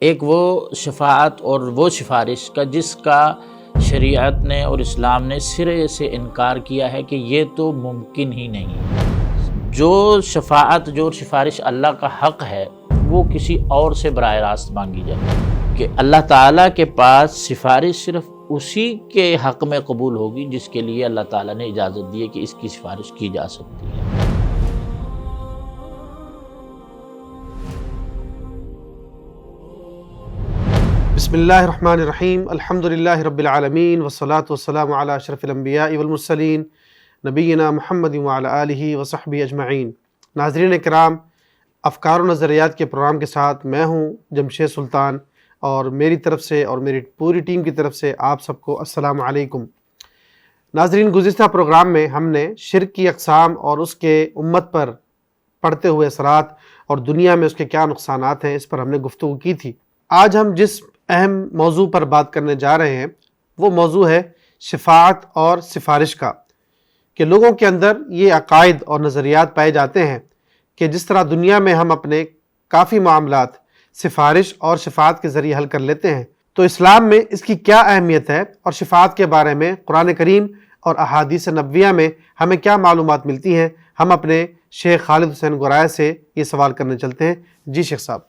ایک وہ شفاعت اور وہ سفارش کا جس کا شریعت نے اور اسلام نے سرے سے انکار کیا ہے کہ یہ تو ممکن ہی نہیں۔ جو شفاعت جو سفارش اللہ کا حق ہے وہ کسی اور سے براہ راست مانگی جائے کہ اللہ تعالیٰ کے پاس سفارش صرف اسی کے حق میں قبول ہوگی جس کے لیے اللہ تعالیٰ نے اجازت دی ہے کہ اس کی سفارش کی جا سکتی ہے۔ بسم اللہ الرحمن الرحیم، الحمدللہ رب العالمین والصلاة والسلام علی اشرف الانبیاء والمرسلین نبینا محمد وعلی آلہ وصحبہ اجمعین۔ ناظرین کرام، افکار و نظریات کے پروگرام کے ساتھ میں ہوں جمشید سلطان، اور میری طرف سے اور میری پوری ٹیم کی طرف سے آپ سب کو السلام علیکم۔ ناظرین، گزشتہ پروگرام میں ہم نے شرک کی اقسام اور اس کے امت پر پڑتے ہوئے اثرات اور دنیا میں اس کے کیا نقصانات ہیں، اس پر ہم نے گفتگو کی تھی۔ آج ہم جس اہم موضوع پر بات کرنے جا رہے ہیں وہ موضوع ہے شفاعت اور سفارش کا، کہ لوگوں کے اندر یہ عقائد اور نظریات پائے جاتے ہیں کہ جس طرح دنیا میں ہم اپنے کافی معاملات سفارش اور شفاعت کے ذریعے حل کر لیتے ہیں، تو اسلام میں اس کی کیا اہمیت ہے اور شفاعت کے بارے میں قرآن کریم اور احادیث نبویہ میں ہمیں کیا معلومات ملتی ہیں۔ ہم اپنے شیخ خالد حسین گورائے سے یہ سوال کرنے چلتے ہیں۔ جی شیخ صاحب۔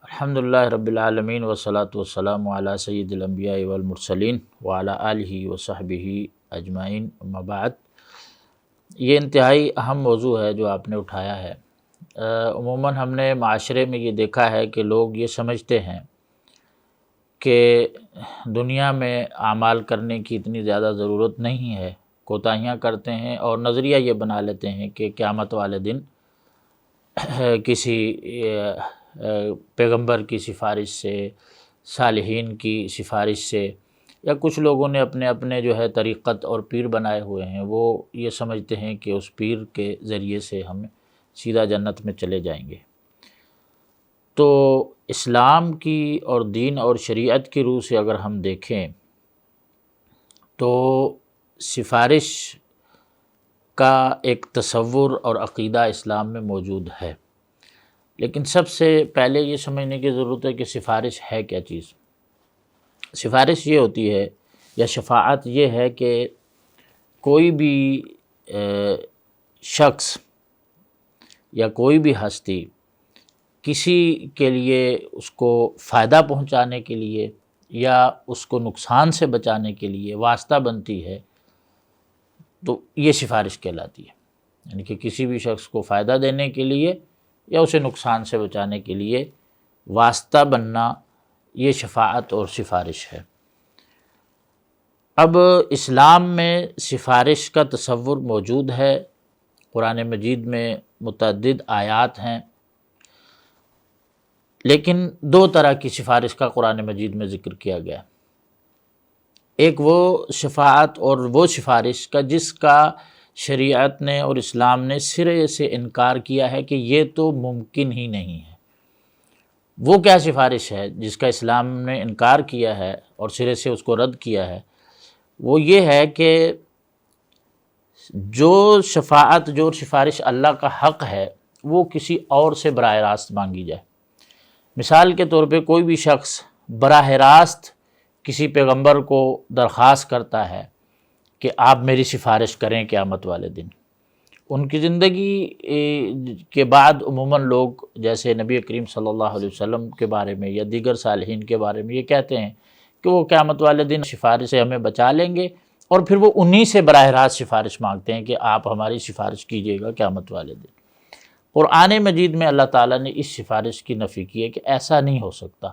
الحمدللہ رب العالمین والصلاة والسلام علی سید الانبیاء والمرسلین وعلی آلہ وصحبہ اجمعین، اما بعد۔ یہ انتہائی اہم موضوع ہے جو آپ نے اٹھایا ہے۔ عموماً ہم نے معاشرے میں یہ دیکھا ہے کہ لوگ یہ سمجھتے ہیں کہ دنیا میں اعمال کرنے کی اتنی زیادہ ضرورت نہیں ہے، کوتاہیاں کرتے ہیں اور نظریہ یہ بنا لیتے ہیں کہ قیامت والے دن کسی پیغمبر کی سفارش سے، صالحین کی سفارش سے، یا کچھ لوگوں نے اپنے اپنے جو ہے طریقت اور پیر بنائے ہوئے ہیں، وہ یہ سمجھتے ہیں کہ اس پیر کے ذریعے سے ہم سیدھا جنت میں چلے جائیں گے۔ تو اسلام کی اور دین اور شریعت کی روح سے اگر ہم دیکھیں تو سفارش کا ایک تصور اور عقیدہ اسلام میں موجود ہے، لیکن سب سے پہلے یہ سمجھنے کی ضرورت ہے کہ سفارش ہے کیا چیز۔ سفارش یہ ہوتی ہے یا شفاعت یہ ہے کہ کوئی بھی شخص یا کوئی بھی ہستی کسی کے لیے اس کو فائدہ پہنچانے کے لیے یا اس کو نقصان سے بچانے کے لیے واسطہ بنتی ہے، تو یہ سفارش کہلاتی ہے۔ یعنی کہ کسی بھی شخص کو فائدہ دینے کے لیے یا اسے نقصان سے بچانے کے لیے واسطہ بننا، یہ شفاعت اور سفارش ہے۔ اب اسلام میں سفارش کا تصور موجود ہے، قرآن مجید میں متعدد آیات ہیں، لیکن دو طرح کی سفارش کا قرآن مجید میں ذکر کیا گیا۔ ایک وہ شفاعت اور وہ سفارش کا جس کا شریعت نے اور اسلام نے سرے سے انکار کیا ہے کہ یہ تو ممکن ہی نہیں ہے۔ وہ کیا سفارش ہے جس کا اسلام نے انکار کیا ہے اور سرے سے اس کو رد کیا ہے؟ وہ یہ ہے کہ جو شفاعت جو سفارش اللہ کا حق ہے وہ کسی اور سے براہ راست مانگی جائے۔ مثال کے طور پہ کوئی بھی شخص براہ راست کسی پیغمبر کو درخواست کرتا ہے کہ آپ میری سفارش کریں قیامت والے دن۔ ان کی زندگی کے بعد عموماً لوگ جیسے نبی کریم صلی اللہ علیہ وسلم کے بارے میں یا دیگر صالحین کے بارے میں یہ کہتے ہیں کہ وہ قیامت والے دن سفارش سے ہمیں بچا لیں گے، اور پھر وہ انہی سے براہ راست سفارش مانگتے ہیں کہ آپ ہماری سفارش کیجیے گا قیامت والے دن۔ قرآن مجید میں اللہ تعالیٰ نے اس سفارش کی نفی کی ہے کہ ایسا نہیں ہو سکتا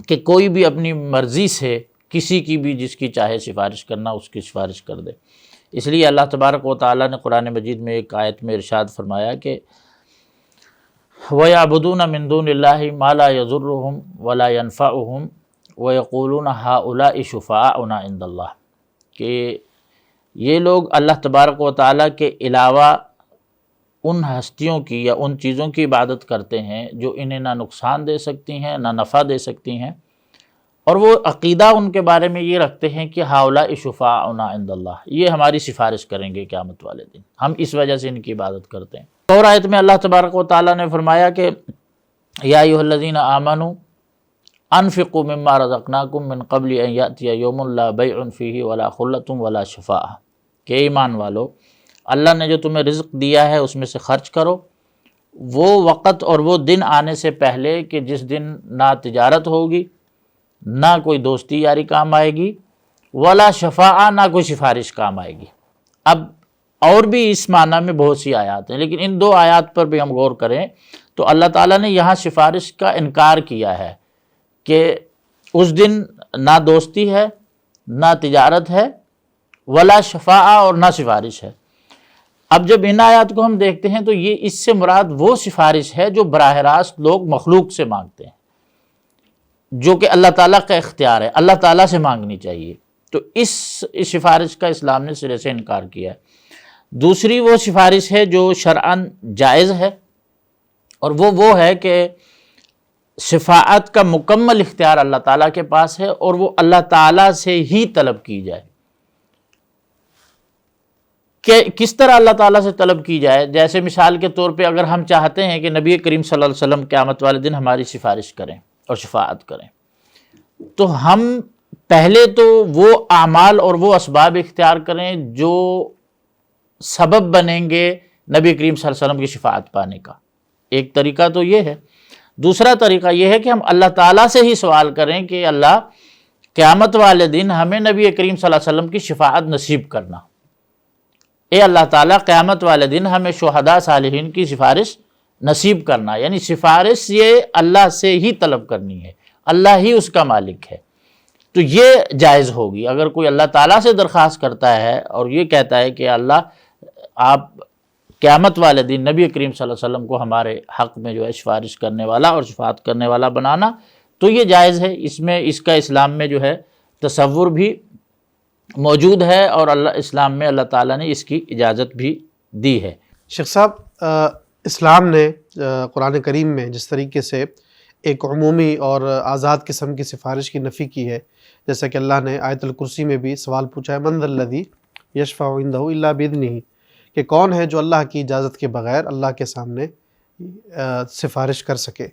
کہ کوئی بھی اپنی مرضی سے کسی کی بھی جس کی چاہے سفارش کرنا اس کی سفارش کر دے۔ اس لیے اللہ تبارک و تعالیٰ نے قرآن مجید میں ایک آیت میں ارشاد فرمایا کہ وَيَعْبُدُونَ مِن دُونِ اللَّهِ مَا لَا يَضُرُّهُمْ وَلَا يَنْفَعُهُمْ وَيَقُولُونَ هَؤُلَاءِ شُفَعَاؤُنَا عِندَ اللَّهِ، کہ یہ لوگ اللہ تبارک و تعالیٰ کے علاوہ ان ہستیوں کی یا ان چیزوں کی عبادت کرتے ہیں جو انہیں نہ نقصان دے سکتی ہیں نہ نفع دے سکتی ہیں، اور وہ عقیدہ ان کے بارے میں یہ رکھتے ہیں کہ ہؤلاء شفعاؤنا عند اللہ، یہ ہماری سفارش کریں گے قیامت والے دن، ہم اس وجہ سے ان کی عبادت کرتے ہیں۔ اور آیت میں اللہ تبارک و تعالیٰ نے فرمایا کہ یا ایھا الذین آمنوا انفقوا مما رزقناکم من قبل ان یأتی یوم لا بیع فیہ ولا خلۃ ولا شفاعہ، کہ ایمان والو اللہ نے جو تمہیں رزق دیا ہے اس میں سے خرچ کرو وہ وقت اور وہ دن آنے سے پہلے کہ جس دن نہ تجارت ہوگی، نہ کوئی دوستی یاری کام آئے گی، ولا شفاعہ، نہ کوئی سفارش کام آئے گی۔ اب اور بھی اس معنی میں بہت سی آیات ہیں، لیکن ان دو آیات پر بھی ہم غور کریں تو اللہ تعالیٰ نے یہاں سفارش کا انکار کیا ہے کہ اس دن نہ دوستی ہے، نہ تجارت ہے، ولا شفاعہ، اور نہ سفارش ہے۔ اب جب ان آیات کو ہم دیکھتے ہیں تو یہ اس سے مراد وہ سفارش ہے جو براہ راست لوگ مخلوق سے مانگتے ہیں، جو کہ اللہ تعالیٰ کا اختیار ہے، اللہ تعالیٰ سے مانگنی چاہیے۔ تو اس سفارش کا اسلام نے سرے سے انکار کیا ہے۔ دوسری وہ سفارش ہے جو شرعاً جائز ہے، اور وہ ہے کہ شفاعت کا مکمل اختیار اللہ تعالیٰ کے پاس ہے اور وہ اللہ تعالیٰ سے ہی طلب کی جائے۔ کہ کس طرح اللہ تعالیٰ سے طلب کی جائے؟ جیسے مثال کے طور پہ اگر ہم چاہتے ہیں کہ نبی کریم صلی اللہ علیہ وسلم قیامت والے دن ہماری سفارش کریں اور شفاعت کریں، تو ہم پہلے تو وہ اعمال اور وہ اسباب اختیار کریں جو سبب بنیں گے نبی کریم صلی اللہ علیہ وسلم کی شفاعت پانے کا۔ ایک طریقہ تو یہ ہے۔ دوسرا طریقہ یہ ہے کہ ہم اللہ تعالیٰ سے ہی سوال کریں کہ اللہ قیامت والے دن ہمیں نبی کریم صلی اللہ علیہ وسلم کی شفاعت نصیب کرنا۔ اے اللہ تعالیٰ قیامت والے دن ہمیں شہداء صالحین کی سفارش نصیب کرنا، یعنی سفارش یہ اللہ سے ہی طلب کرنی ہے، اللہ ہی اس کا مالک ہے۔ تو یہ جائز ہوگی اگر کوئی اللہ تعالیٰ سے درخواست کرتا ہے اور یہ کہتا ہے کہ اللہ آپ قیامت والے دن نبی کریم صلی اللہ علیہ وسلم کو ہمارے حق میں جو ہے سفارش کرنے والا اور شفاعت کرنے والا بنانا، تو یہ جائز ہے۔ اس میں اس کا اسلام میں جو ہے تصور بھی موجود ہے، اور اسلام میں اللہ تعالیٰ نے اس کی اجازت بھی دی ہے۔ شیخ صاحب، اسلام نے قرآن کریم میں جس طریقے سے ایک عمومی اور آزاد قسم کی سفارش کی نفی کی ہے، جیسا کہ اللہ نے آیت الکرسی میں بھی سوال پوچھا ہے، من ذا الذی یشفع عندہ الا باذنہ، کہ کون ہے جو اللہ کی اجازت کے بغیر اللہ کے سامنے سفارش کر سکے۔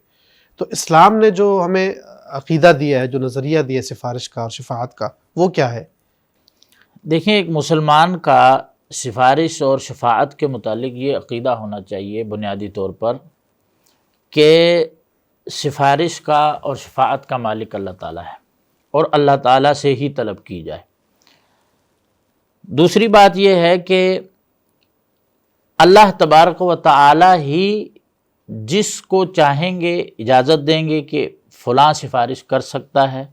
تو اسلام نے جو ہمیں عقیدہ دیا ہے، جو نظریہ دیا ہے سفارش کا اور شفاعت کا، وہ کیا ہے؟ دیکھیں، ایک مسلمان کا سفارش اور شفاعت کے متعلق یہ عقیدہ ہونا چاہیے بنیادی طور پر کہ سفارش کا اور شفاعت کا مالک اللہ تعالیٰ ہے اور اللہ تعالیٰ سے ہی طلب کی جائے۔ دوسری بات یہ ہے کہ اللہ تبارک و تعالیٰ ہی جس کو چاہیں گے اجازت دیں گے کہ فلاں سفارش کر سکتا ہے،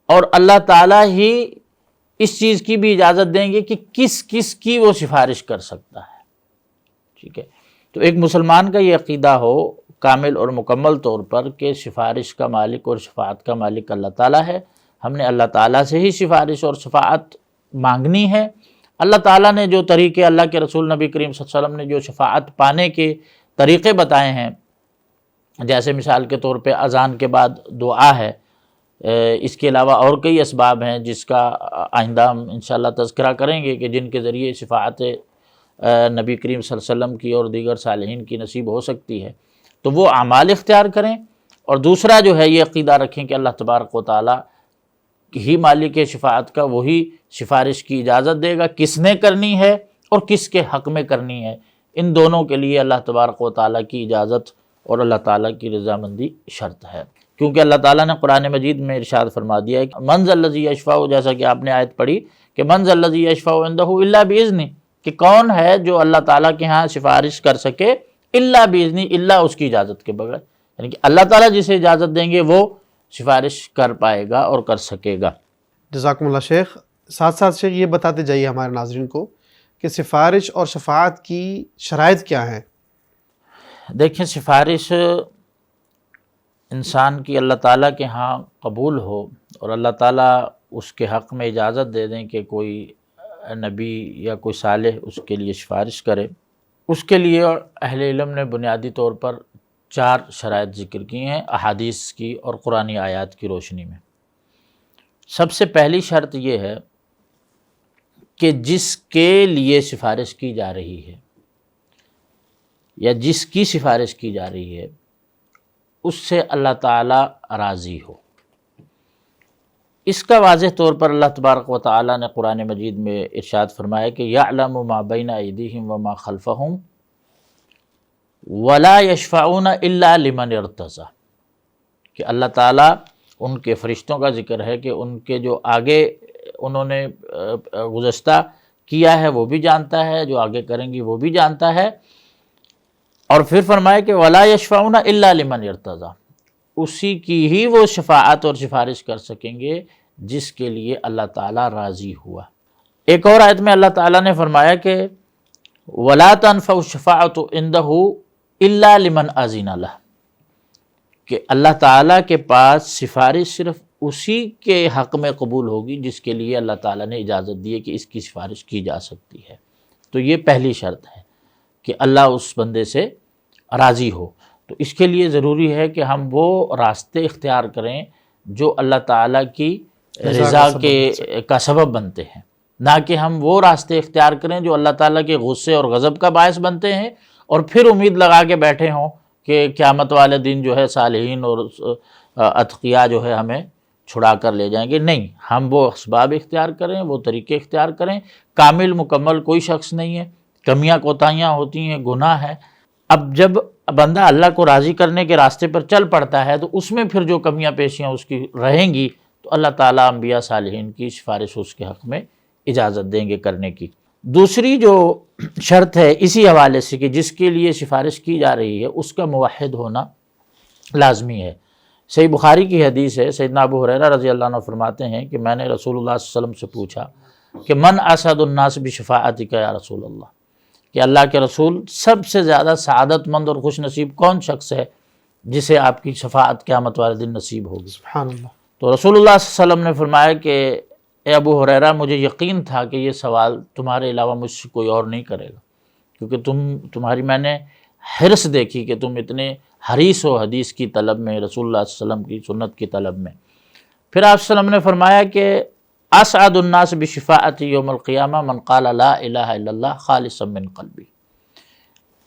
اور اللہ تعالیٰ ہی اس چیز کی بھی اجازت دیں گے کہ کس کس کی وہ سفارش کر سکتا ہے۔ ٹھیک ہے، تو ایک مسلمان کا یہ عقیدہ ہو کامل اور مکمل طور پر کہ سفارش کا مالک اور شفاعت کا مالک اللہ تعالیٰ ہے، ہم نے اللہ تعالیٰ سے ہی سفارش اور شفاعت مانگنی ہے۔ اللہ تعالیٰ نے جو طریقے، اللہ کے رسول نبی کریم صلی اللہ علیہ وسلم نے جو شفاعت پانے کے طریقے بتائے ہیں، جیسے مثال کے طور پہ اذان کے بعد دعا ہے، اس کے علاوہ اور کئی اسباب ہیں جس کا آئندہ ہم انشاءاللہ تذکرہ کریں گے کہ جن کے ذریعے شفاعت نبی کریم صلی اللہ علیہ وسلم کی اور دیگر صالحین کی نصیب ہو سکتی ہے، تو وہ اعمال اختیار کریں۔ اور دوسرا جو ہے یہ عقیدہ رکھیں کہ اللہ تبارک و تعالیٰ ہی مالک شفاعت کا، وہی سفارش کی اجازت دے گا، کس نے کرنی ہے اور کس کے حق میں کرنی ہے، ان دونوں کے لیے اللہ تبارک و تعالیٰ کی اجازت اور اللہ تعالیٰ کی رضامندی شرط ہے، کیونکہ اللہ تعالیٰ نے قرآن مجید میں ارشاد فرما دیا ہے کہ من ذا الذی یشفع، جیسا کہ آپ نے آیت پڑھی کہ من ذا الذی یشفع عندہ الا باذنہ، کہ کون ہے جو اللہ تعالیٰ کے ہاں سفارش کر سکے الا باذنہ، الا اس کی اجازت کے بغیر، یعنی کہ اللہ تعالیٰ جسے اجازت دیں گے وہ سفارش کر پائے گا اور کر سکے گا۔ جزاکم اللہ شیخ۔ ساتھ ساتھ شیخ یہ بتاتے جائیے ہمارے ناظرین کو کہ سفارش اور شفاعت کی شرائط کیا ہیں؟ دیکھیں، سفارش انسان کی اللہ تعالیٰ کے ہاں قبول ہو اور اللہ تعالیٰ اس کے حق میں اجازت دے دیں کہ کوئی نبی یا کوئی صالح اس کے لیے سفارش کرے، اس کے لیے اہل علم نے بنیادی طور پر 4 شرائط ذکر کی ہیں احادیث کی اور قرآنی آیات کی روشنی میں۔ سب سے پہلی شرط یہ ہے کہ جس کے لیے سفارش کی جا رہی ہے یا جس کی سفارش کی جا رہی ہے اس سے اللہ تعالیٰ راضی ہو۔ اس کا واضح طور پر اللہ تبارک و تعالیٰ نے قرآن مجید میں ارشاد فرمایا کہ یعلم ما بین ایدیہم وما خلفہم ولا یشفعون الا لمن ارتضی، کہ اللہ تعالیٰ ان کے فرشتوں کا ذکر ہے کہ ان کے جو آگے انہوں نے گزشتہ کیا ہے وہ بھی جانتا ہے، جو آگے کریں گی وہ بھی جانتا ہے، اور پھر فرمایا کہ ولا یشفعون الا لمن ارتضی، اسی کی ہی وہ شفاعت اور سفارش کر سکیں گے جس کے لیے اللہ تعالیٰ راضی ہوا۔ ایک اور آیت میں اللہ تعالیٰ نے فرمایا کہ ولا تنفع الشفاعۃ عندہ الا لمن اذن لہ، کہ اللہ تعالیٰ کے پاس سفارش صرف اسی کے حق میں قبول ہوگی جس کے لیے اللہ تعالیٰ نے اجازت دی ہے کہ اس کی سفارش کی جا سکتی ہے۔ تو یہ پہلی شرط ہے کہ اللہ اس بندے سے راضی ہو۔ تو اس کے لیے ضروری ہے کہ ہم وہ راستے اختیار کریں جو اللہ تعالیٰ کی رضا کا سبب بنتے ہیں، نہ کہ ہم وہ راستے اختیار کریں جو اللہ تعالیٰ کے غصے اور غضب کا باعث بنتے ہیں اور پھر امید لگا کے بیٹھے ہوں کہ قیامت والے دن جو ہے صالحین اور اتقیاء جو ہے ہمیں چھڑا کر لے جائیں گے۔ نہیں، ہم وہ اسباب اختیار کریں، وہ طریقے اختیار کریں۔ کامل مکمل کوئی شخص نہیں ہے، کمیاں کوتاہیاں ہوتی ہیں، گناہ ہے۔ اب جب بندہ اللہ کو راضی کرنے کے راستے پر چل پڑتا ہے تو اس میں پھر جو کمیاں پیشیاں اس کی رہیں گی تو اللہ تعالیٰ انبیاء صالحین کی سفارش اس کے حق میں اجازت دیں گے کرنے کی۔ دوسری جو شرط ہے اسی حوالے سے کہ جس کے لیے سفارش کی جا رہی ہے اس کا موحد ہونا لازمی ہے۔ صحیح بخاری کی حدیث ہے، سیدنا ابو ہریرہ رضی اللہ عنہ فرماتے ہیں کہ میں نے رسول اللہ صلی اللہ علیہ وسلم سے پوچھا کہ من اسعد الناس بشفاعتک یا رسول اللہ، کہ اللہ کے رسول سب سے زیادہ سعادت مند اور خوش نصیب کون شخص ہے جسے آپ کی شفاعت قیامت والے دن نصیب ہوگی؟ سبحان اللہ۔ تو رسول اللہ صلی اللہ علیہ وسلم نے فرمایا کہ اے ابو ہریرہ، مجھے یقین تھا کہ یہ سوال تمہارے علاوہ مجھ سے کوئی اور نہیں کرے گا، کیونکہ تمہاری میں نے حرص دیکھی کہ تم اتنے حریص ہو حدیث کی طلب میں، رسول اللہ صلی اللہ علیہ وسلم کی سنت کی طلب میں۔ پھر آپ صلی اللہ علیہ وسلم نے فرمایا کہ اسعد الناس بشفاعتی یوم القیامہ من قال لا الہ الا اللہ خالصا من قلبی،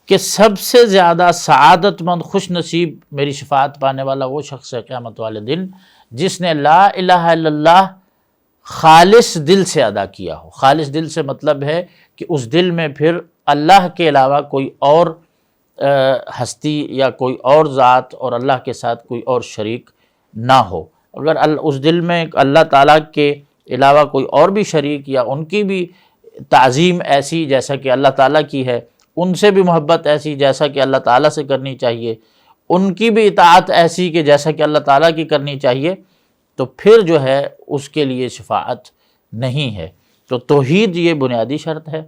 کہ سب سے زیادہ سعادت مند خوش نصیب میری شفاعت پانے والا وہ شخص ہے قیامت والے دن جس نے لا الہ الا اللہ خالص دل سے ادا کیا ہو۔ خالص دل سے مطلب ہے کہ اس دل میں پھر اللہ کے علاوہ کوئی اور ہستی یا کوئی اور ذات اور اللہ کے ساتھ کوئی اور شریک نہ ہو۔ اگر اس دل میں اللہ تعالیٰ کے علاوہ کوئی اور بھی شریک یا ان کی بھی تعظیم ایسی جیسا کہ اللہ تعالیٰ کی ہے، ان سے بھی محبت ایسی جیسا کہ اللہ تعالیٰ سے کرنی چاہیے، ان کی بھی اطاعت ایسی کہ جیسا کہ اللہ تعالیٰ کی کرنی چاہیے، تو پھر جو ہے اس کے لیے شفاعت نہیں ہے۔ تو توحید یہ بنیادی شرط ہے۔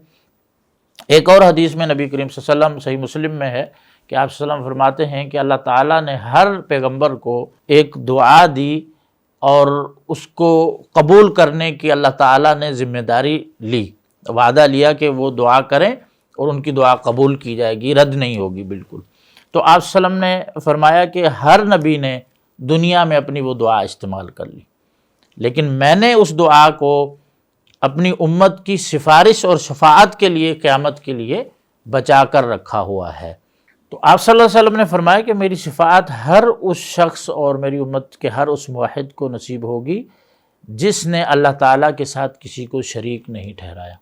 ایک اور حدیث میں نبی کریم صلی اللہ علیہ وسلم صحیح مسلم میں ہے کہ آپ صلی اللہ علیہ وسلم فرماتے ہیں کہ اللہ تعالیٰ نے ہر پیغمبر کو ایک دعا دی اور اس کو قبول کرنے کی اللہ تعالیٰ نے ذمہ داری لی، وعدہ لیا کہ وہ دعا کریں اور ان کی دعا قبول کی جائے گی، رد نہیں ہوگی بالکل۔ تو آپ صلی اللہ علیہ وسلم نے فرمایا کہ ہر نبی نے دنیا میں اپنی وہ دعا استعمال کر لی، لیکن میں نے اس دعا کو اپنی امت کی سفارش اور شفاعت کے لیے قیامت کے لیے بچا کر رکھا ہوا ہے۔ تو آپ صلی اللہ علیہ وسلم نے فرمایا کہ میری شفاعت ہر اس شخص اور میری امت کے ہر اس موحد کو نصیب ہوگی جس نے اللہ تعالیٰ کے ساتھ کسی کو شریک نہیں ٹھہرایا۔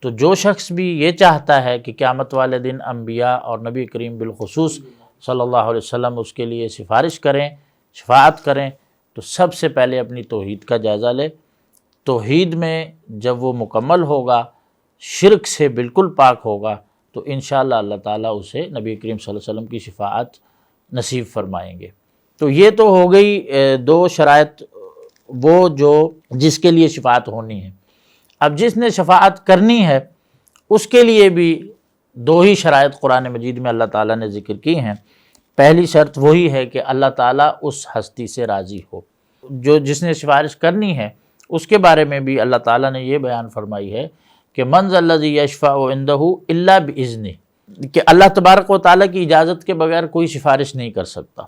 تو جو شخص بھی یہ چاہتا ہے کہ قیامت والے دن انبیاء اور نبی کریم بالخصوص صلی اللہ علیہ وسلم اس کے لیے سفارش کریں، شفاعت کریں، تو سب سے پہلے اپنی توحید کا جائزہ لے۔ توحید میں جب وہ مکمل ہوگا، شرک سے بالکل پاک ہوگا، تو انشاءاللہ اللہ تعالیٰ اسے نبی کریم صلی اللہ علیہ وسلم کی شفاعت نصیب فرمائیں گے۔ تو یہ تو ہو گئی دو شرائط، وہ جو جس کے لیے شفاعت ہونی ہے۔ اب جس نے شفاعت کرنی ہے اس کے لیے بھی دو ہی شرائط قرآن مجید میں اللہ تعالیٰ نے ذکر کی ہیں۔ پہلی شرط وہی ہے کہ اللہ تعالیٰ اس ہستی سے راضی ہو۔ جو جس نے سفارش کرنی ہے اس کے بارے میں بھی اللہ تعالیٰ نے یہ بیان فرمائی ہے کہ من ذا الذی یشفع عندہ الا باذنہ، کہ اللہ تبارک و تعالیٰ کی اجازت کے بغیر کوئی سفارش نہیں کر سکتا۔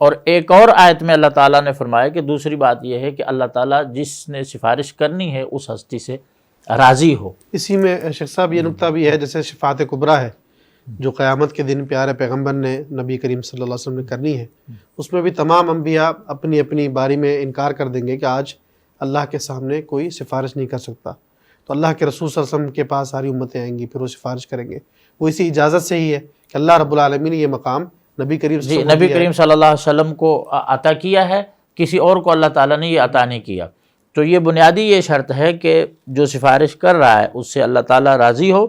اور ایک اور آیت میں اللہ تعالیٰ نے فرمایا کہ دوسری بات یہ ہے کہ اللہ تعالیٰ جس نے سفارش کرنی ہے اس ہستی سے راضی ہو۔ اسی میں شیخ صاحب یہ نقطہ بھی ہے، جیسے شفاعت کبریٰ ہے جو قیامت کے دن پیارے پیغمبر نے نبی کریم صلی اللہ علیہ وسلم نے کرنی ہے، اس میں بھی تمام انبیاء اپنی اپنی باری میں انکار کر دیں گے کہ آج اللہ کے سامنے کوئی سفارش نہیں کر سکتا. تو اللہ کے رسول صلی اللہ علیہ وسلم کے پاس ساری امتیں آئیں گی، پھر وہ سفارش کریں گے. وہ اسی اجازت سے ہی ہے کہ اللہ رب العالمین نے یہ مقام نبی کریم جی نبی کریم صلی اللہ علیہ وسلم کو عطا کیا ہے، کسی اور کو اللہ تعالیٰ نے یہ عطا نہیں کیا. تو یہ بنیادی یہ شرط ہے کہ جو سفارش کر رہا ہے اس سے اللہ تعالیٰ راضی ہو،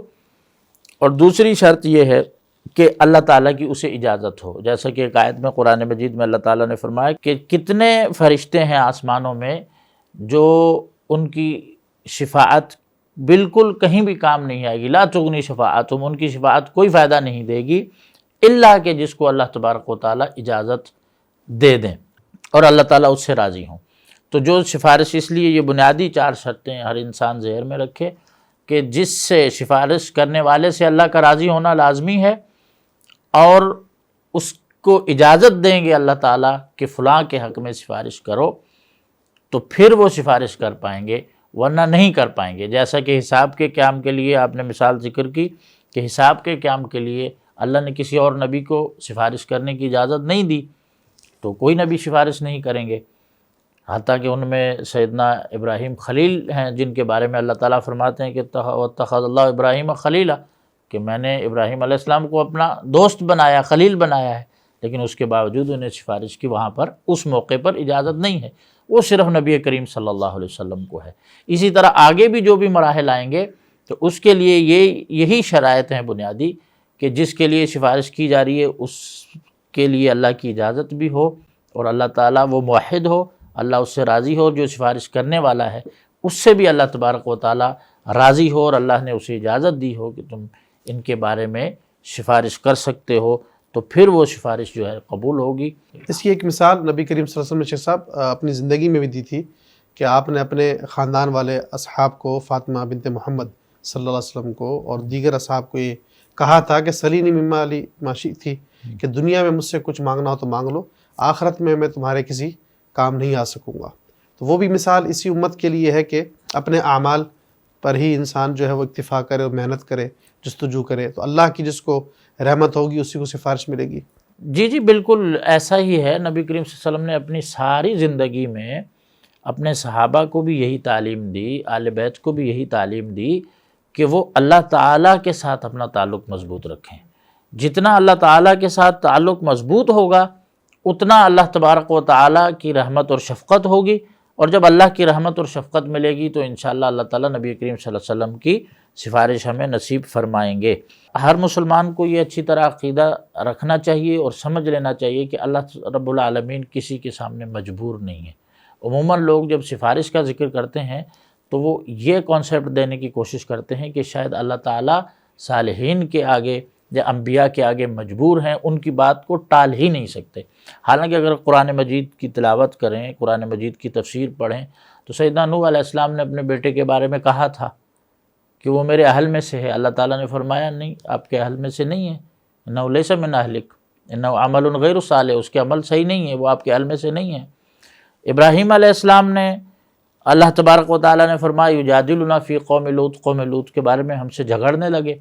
اور دوسری شرط یہ ہے کہ اللہ تعالیٰ کی اسے اجازت ہو. جیسا کہ ایک آیت میں قرآن مجید میں اللہ تعالیٰ نے فرمایا کہ کتنے فرشتے ہیں آسمانوں میں جو ان کی شفاعت بالکل کہیں بھی کام نہیں آئے گی، لا تغنی شفاعتہم، ان کی شفاعت کوئی فائدہ نہیں دے گی الا کہ جس کو اللہ تبارک و تعالیٰ اجازت دے دیں اور اللہ تعالیٰ اس سے راضی ہوں. تو جو سفارش، اس لیے یہ بنیادی 4 شرطیں ہر انسان ذہن میں رکھے کہ جس سے سفارش کرنے والے سے اللہ کا راضی ہونا لازمی ہے، اور اس کو اجازت دیں گے اللہ تعالیٰ کہ فلاں کے حق میں سفارش کرو، تو پھر وہ سفارش کر پائیں گے، ورنہ نہیں کر پائیں گے. جیسا کہ حساب کے قیام کے لیے آپ نے مثال ذکر کی کہ حساب کے قیام کے لیے اللہ نے کسی اور نبی کو سفارش کرنے کی اجازت نہیں دی، تو کوئی نبی سفارش نہیں کریں گے. حتیٰ کہ ان میں سیدنا ابراہیم خلیل ہیں، جن کے بارے میں اللہ تعالیٰ فرماتے ہیں کہ وَاتَّخَذَ اللَّهُ إِبْرَاهِيمَ خَلِيلًا، کہ میں نے ابراہیم علیہ السلام کو اپنا دوست بنایا، خلیل بنایا ہے. لیکن اس کے باوجود انہیں سفارش کی وہاں پر اس موقع پر اجازت نہیں ہے، وہ صرف نبی کریم صلی اللہ علیہ وسلم کو ہے. اسی طرح آگے بھی جو بھی مراحل آئیں گے تو اس کے لیے یہی شرائط ہیں بنیادی کہ جس کے لیے سفارش کی جا رہی ہے اس کے لیے اللہ کی اجازت بھی ہو، اور اللہ تعالیٰ وہ موحد ہو، اللہ اس سے راضی ہو، اور جو سفارش کرنے والا ہے اس سے بھی اللہ تبارک و تعالیٰ راضی ہو، اور اللہ نے اسے اجازت دی ہو کہ تم ان کے بارے میں سفارش کر سکتے ہو، تو پھر وہ سفارش جو ہے قبول ہوگی. اس کی ایک مثال نبی کریم صلی اللہ علیہ وسلم نے شیخ صاحب اپنی زندگی میں بھی دی تھی کہ آپ نے اپنے خاندان والے اصحاب کو، فاطمہ بنت محمد صلی اللہ علیہ وسلم کو اور دیگر اصحاب کو یہ کہا تھا کہ سلینی مما لی ما شئت تھی، کہ دنیا میں مجھ سے کچھ مانگنا ہو تو مانگ لو، آخرت میں تمہارے کسی کام نہیں آ سکوں گا. تو وہ بھی مثال اسی امت کے لیے ہے کہ اپنے اعمال پر ہی انسان جو ہے وہ اکتفا کرے اور محنت کرے، جستجو کرے، تو اللہ کی جس کو رحمت ہوگی اسی کو سفارش ملے گی. جی بالکل ایسا ہی ہے. نبی کریم صلی اللہ علیہ وسلم نے اپنی ساری زندگی میں اپنے صحابہ کو بھی یہی تعلیم دی، آل بیت کو بھی یہی تعلیم دی کہ وہ اللہ تعالیٰ کے ساتھ اپنا تعلق مضبوط رکھیں. جتنا اللہ تعالیٰ کے ساتھ تعلق مضبوط ہوگا اتنا اللہ تبارک و تعالیٰ کی رحمت اور شفقت ہوگی، اور جب اللہ کی رحمت اور شفقت ملے گی تو انشاءاللہ اللہ تعالیٰ نبی کریم صلی اللہ علیہ وسلم کی سفارش ہمیں نصیب فرمائیں گے. ہر مسلمان کو یہ اچھی طرح عقیدہ رکھنا چاہیے اور سمجھ لینا چاہیے کہ اللہ رب العالمین کسی کے سامنے مجبور نہیں ہے. عموماً لوگ جب سفارش کا ذکر کرتے ہیں تو وہ یہ کانسیپٹ دینے کی کوشش کرتے ہیں کہ شاید اللہ تعالیٰ صالحین کے آگے یا انبیاء کے آگے مجبور ہیں، ان کی بات کو ٹال ہی نہیں سکتے. حالانکہ اگر قرآن مجید کی تلاوت کریں، قرآن مجید کی تفسیر پڑھیں تو سیدنا نوح علیہ السلام نے اپنے بیٹے کے بارے میں کہا تھا کہ وہ میرے اہل میں سے ہے. اللہ تعالیٰ نے فرمایا نہیں، آپ کے اہل میں سے نہیں ہے، انہ لیس من اہلک انہ عمل غیر صالح، اس کے عمل صحیح نہیں ہے، وہ آپ کے اہل میں سے نہیں ہے. ابراہیم علیہ السلام نے اللہ تبارک و تعالیٰ نے فرمایا یجادلنا فی قوم لوط، قوم لوط کے بارے میں ہم سے جھگڑنے لگے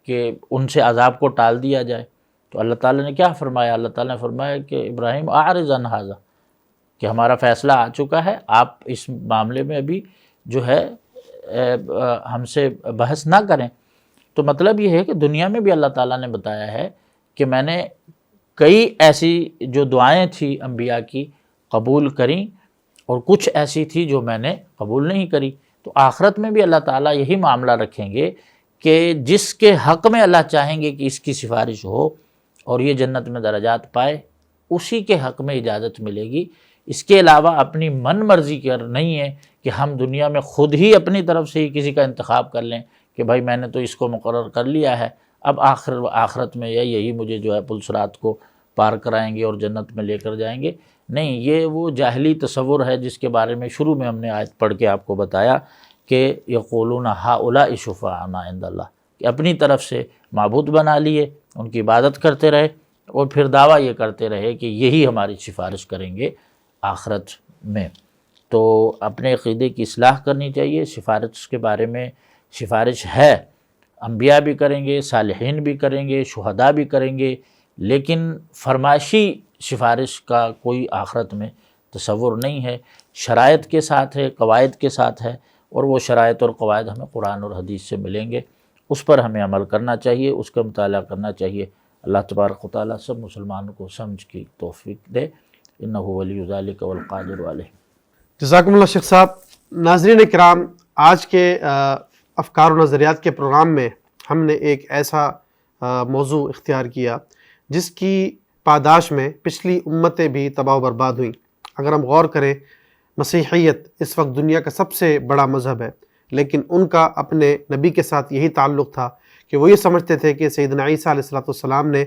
کہ ان سے عذاب کو ٹال دیا جائے. تو اللہ تعالیٰ نے کیا فرمایا؟ اللہ تعالیٰ نے فرمایا کہ ابراہیم اعرض عن ھذا، کہ ہمارا فیصلہ آ چکا ہے، آپ اس معاملے میں ابھی جو ہے ہم سے بحث نہ کریں. تو مطلب یہ ہے کہ دنیا میں بھی اللہ تعالیٰ نے بتایا ہے کہ میں نے کئی ایسی جو دعائیں تھیں انبیاء کی قبول کریں، اور کچھ ایسی تھی جو میں نے قبول نہیں کری. تو آخرت میں بھی اللہ تعالیٰ یہی معاملہ رکھیں گے کہ جس کے حق میں اللہ چاہیں گے کہ اس کی سفارش ہو اور یہ جنت میں درجات پائے، اسی کے حق میں اجازت ملے گی. اس کے علاوہ اپنی من مرضی کر نہیں ہے کہ ہم دنیا میں خود ہی اپنی طرف سے ہی کسی کا انتخاب کر لیں کہ بھائی میں نے تو اس کو مقرر کر لیا ہے، اب آخرت میں یہی مجھے جو ہے پلسرات کو پار کرائیں گے اور جنت میں لے کر جائیں گے. نہیں، یہ وہ جاہلی تصور ہے جس کے بارے میں شروع میں ہم نے آیت پڑھ کے آپ کو بتایا کہ یقولون ہؤلاء شفعاؤنا عند اللہ، کہ اپنی طرف سے معبود بنا لیے، ان کی عبادت کرتے رہے اور پھر دعویٰ یہ کرتے رہے کہ یہی ہماری سفارش کریں گے آخرت میں. تو اپنے عقیدے کی اصلاح کرنی چاہیے. سفارش کے بارے میں سفارش ہے، انبیاء بھی کریں گے، صالحین بھی کریں گے، شہداء بھی کریں گے، لیکن فرمائشی سفارش کا کوئی آخرت میں تصور نہیں ہے۔ شرائط کے ساتھ ہے، قواعد کے ساتھ ہے، اور وہ شرائط اور قواعد ہمیں قرآن اور حدیث سے ملیں گے، اس پر ہمیں عمل کرنا چاہیے، اس کا مطالعہ کرنا چاہیے۔ اللہ تبارک و تعالیٰ سب مسلمانوں کو سمجھ کی توفیق دے، انہ ولی ذالک والقادر علیہ۔ جزاکم اللہ شیخ صاحب۔ ناظرین کرام، آج کے افکار و نظریات کے پروگرام میں ہم نے ایک ایسا موضوع اختیار کیا جس کی پاداش میں پچھلی امتیں بھی تباہ و برباد ہوئیں۔ اگر ہم غور کریں، مسیحیت اس وقت دنیا کا سب سے بڑا مذہب ہے، لیکن ان کا اپنے نبی کے ساتھ یہی تعلق تھا کہ وہ یہ سمجھتے تھے کہ سیدنا عیسیٰ علیہ السلام نے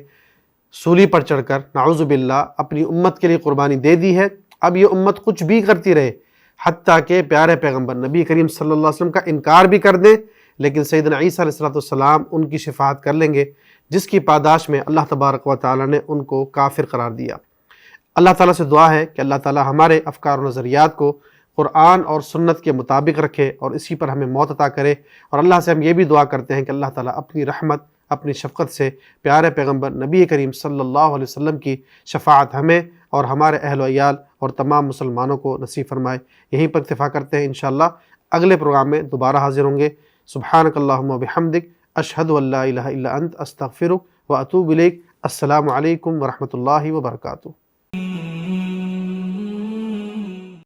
سولی پر چڑھ کر نعوذ باللہ اپنی امت کے لیے قربانی دے دی ہے، اب یہ امت کچھ بھی کرتی رہے، حتیٰ کہ پیارے پیغمبر نبی کریم صلی اللہ علیہ وسلم کا انکار بھی کر دیں، لیکن سیدنا عیسیٰ علیہ السلام ان کی شفاعت کر لیں گے، جس کی پاداش میں اللہ تبارک و تعالیٰ نے ان کو کافر قرار دیا۔ اللہ تعالیٰ سے دعا ہے کہ اللہ تعالیٰ ہمارے افکار و نظریات کو قرآن اور سنت کے مطابق رکھے اور اسی پر ہمیں موت عطا کرے، اور اللہ سے ہم یہ بھی دعا کرتے ہیں کہ اللہ تعالیٰ اپنی رحمت، اپنی شفقت سے پیارے پیغمبر نبی کریم صلی اللہ علیہ وسلم کی شفاعت ہمیں اور ہمارے اہل و عیال اور تمام مسلمانوں کو نصیب فرمائے۔ یہیں پر اکتفا کرتے ہیں، انشاءاللہ اگلے پروگرام میں دوبارہ حاضر ہوں گے۔ سبحانک اللہم و بحمدک، اشہد ان لا الہ الا انت، استغفرک و اتوب الیک۔ السلام علیکم ورحمۃ اللہ وبرکاتہ۔